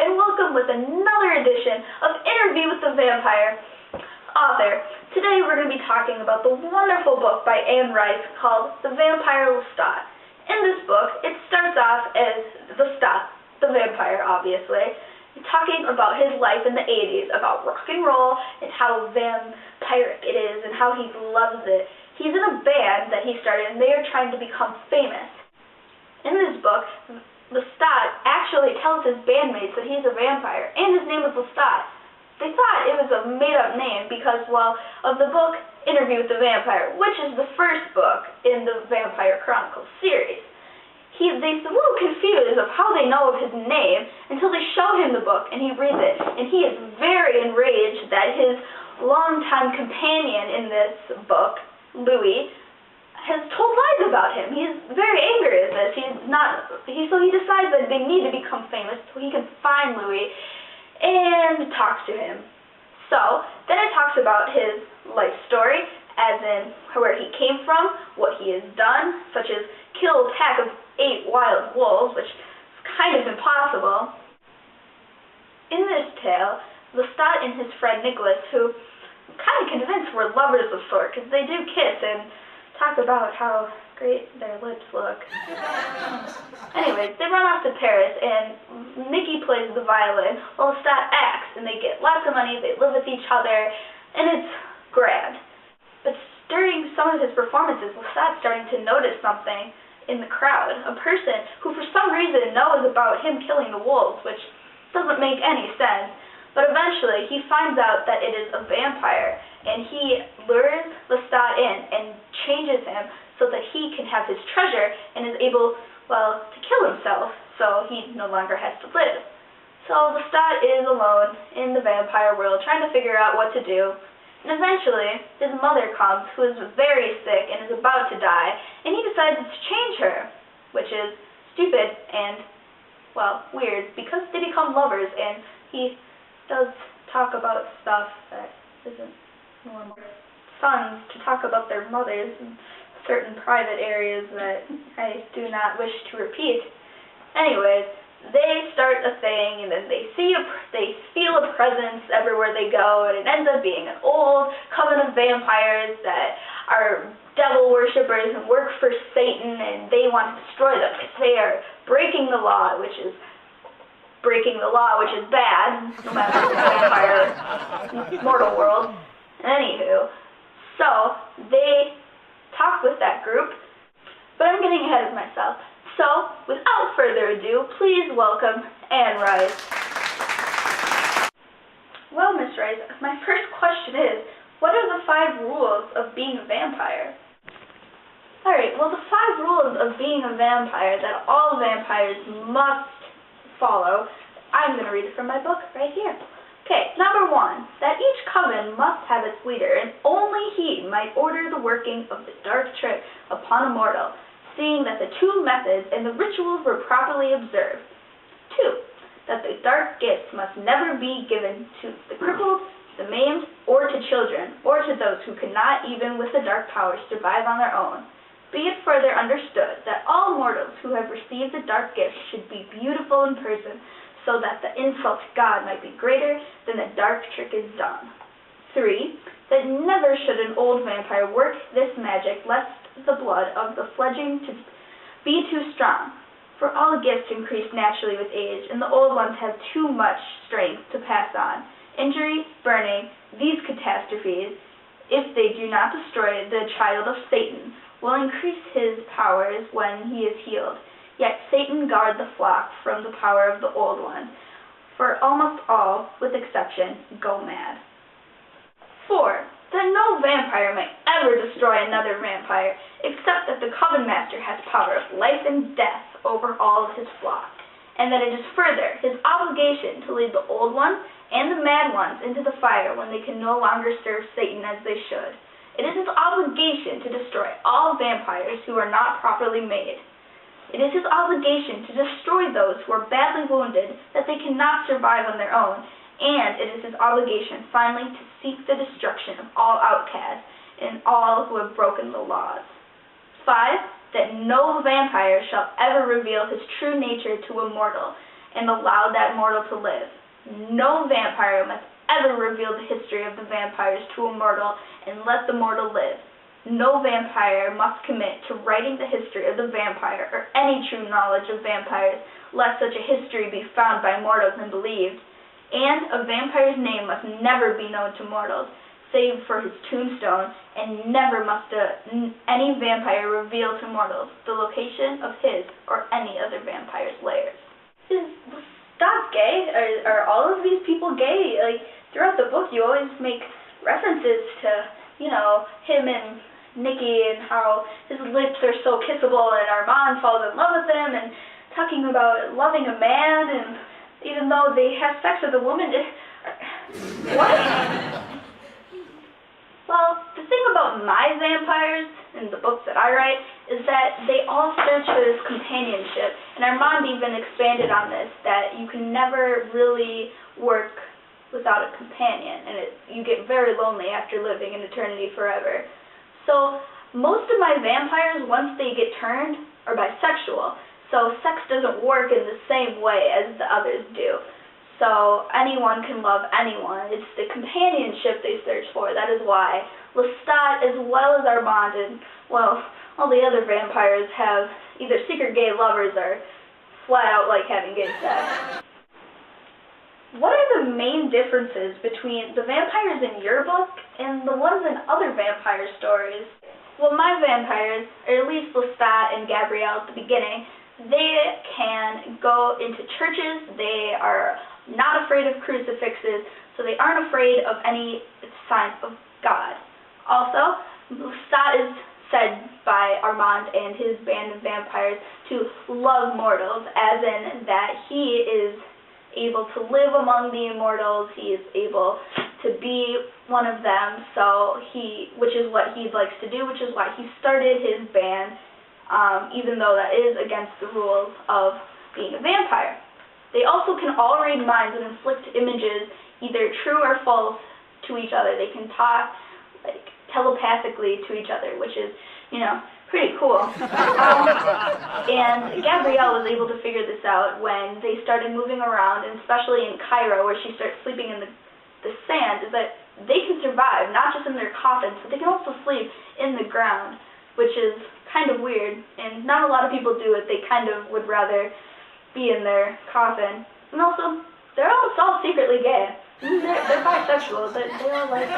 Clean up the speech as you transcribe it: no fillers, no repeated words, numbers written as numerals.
and welcome with another edition of Interview with the Vampire author. Today we're going to be talking about the wonderful book by Anne Rice called The Vampire Lestat. In this book, it starts off as Lestat, the vampire, obviously, talking about his life in the 80s, about rock and roll, and how vampiric it is, and how he loves it. He's in a band that he started, and they are trying to become famous. In this book, Lestat actually tells his bandmates that he's a vampire, and his name is Lestat. They thought it was a made-up name because, well, of the book Interview with the Vampire, which is the first book in the Vampire Chronicles series. They're a little confused of how they know of his name until they show him the book and he reads it, and he is very enraged that his longtime companion in this book, Louis, has told lies about him. He's very angry at this. So he decides that they need to become famous so he can find Louis and talks to him. So then it talks about his life story, as in where he came from, what he has done, such as kill a pack of 8 wild wolves, which is kind of impossible. In this tale, Lestat and his friend Nicholas, who I'm kind of convinced were lovers of sort, because they do kiss and talk about how great their lips look. Anyways, they run off to Paris, and Nikki plays the violin while Lestat acts, and they get lots of money, they live with each other, and it's grand. But during some of his performances, Lestat's starting to notice something in the crowd, a person who for some reason knows about him killing the wolves, which doesn't make any sense. But eventually, he finds out that it is a vampire, and he lures Lestat in and changes him so that he can have his treasure and is able, well, to kill himself, so he no longer has to live. So Lestat is alone in the vampire world, trying to figure out what to do. And eventually, his mother comes, who is very sick and is about to die, and he decides to change her, which is stupid and, well, weird, because they become lovers, and he does talk about stuff that isn't normal. Sons to talk about their mothers in certain private areas that I do not wish to repeat. Anyways, they start a thing, and then they feel a presence everywhere they go, and it ends up being an old coven of vampires that are devil worshippers and work for Satan, and they want to destroy them because they are breaking the law, which is bad, no matter the vampire mortal world. Anywho, so they talk with that group, but I'm getting ahead of myself. So, without further ado, please welcome Anne Rice. Well, Miss Rice, my first question is, what are the 5 rules of being a vampire? Alright, well, the 5 rules of being a vampire that all vampires must follow, I'm going to read it from my book right here. Okay, number 1, that each coven must have its leader, and only he might order the working of the dark trick upon a mortal, seeing that the 2 methods and the rituals were properly observed. 2, that the dark gifts must never be given to the crippled, the maimed, or to children, or to those who cannot even with the dark powers survive on their own. Be it further understood that all mortals who have received the dark gifts should be beautiful in person, so that the insult to God might be greater than the dark trick is done. 3, that never should an old vampire work this magic, lest the blood of the fledgling to be too strong. For all gifts increase naturally with age, and the old ones have too much strength to pass on. Injury, burning, these catastrophes, if they do not destroy the child of Satan, will increase his powers when he is healed. Yet Satan guard the flock from the power of the old one, for almost all, with exception, go mad. 4, that no vampire may ever destroy another vampire, except that the coven master has power of life and death over all of his flock, and that it is further his obligation to lead the old one and the mad ones into the fire when they can no longer serve Satan as they should. It is his obligation to destroy all vampires who are not properly made. It is his obligation to destroy those who are badly wounded, that they cannot survive on their own, and it is his obligation finally to seek the destruction of all outcasts and all who have broken the laws. 5, that no vampire shall ever reveal his true nature to a mortal, and allowed that mortal to live. No vampire must ever reveal the history of the vampires to a mortal and let the mortal live. No vampire must commit to writing the history of the vampire or any true knowledge of vampires, lest such a history be found by mortals and believed. And a vampire's name must never be known to mortals, save for his tombstone, and never must any vampire reveal to mortals the location of his or any other vampire's lairs. Is Lestat gay? Are all of these people gay? Like, throughout the book, you always make references to, him and Nikki and how his lips are so kissable and Armand falls in love with him and talking about loving a man, and even though they have sex with a woman, what? Well, the thing about my vampires in the books that I write is that they all search for this companionship, and Armand even expanded on this, that you can never really work without a companion, and you get very lonely after living in eternity forever. So most of my vampires, once they get turned, are bisexual, so sex doesn't work in the same way as the others do. So anyone can love anyone. It's the companionship they search for. That is why Lestat, as well as Armand, and, all the other vampires have either secret gay lovers or flat out like having gay sex. What are the main differences between the vampires in your book and the ones in other vampire stories? Well, my vampires, or at least Lestat and Gabrielle at the beginning, they can go into churches. They are not afraid of crucifixes, so they aren't afraid of any sign of God. Also, Lestat is said by Armand and his band of vampires to love mortals, as in that he is able to live among the immortals, he is able to be one of them, which is what he likes to do, which is why he started his band, even though that is against the rules of being a vampire. They also can all read minds and inflict images, either true or false, to each other. They can talk telepathically to each other, which is, pretty cool. And Gabrielle was able to figure this out when they started moving around, and especially in Cairo, where she starts sleeping in the sand, is that they can survive, not just in their coffins, but they can also sleep in the ground, which is kind of weird, and not a lot of people do it. They kind of would rather be in their coffin. And also, they're almost all secretly gay. They're bisexual, but they all like it.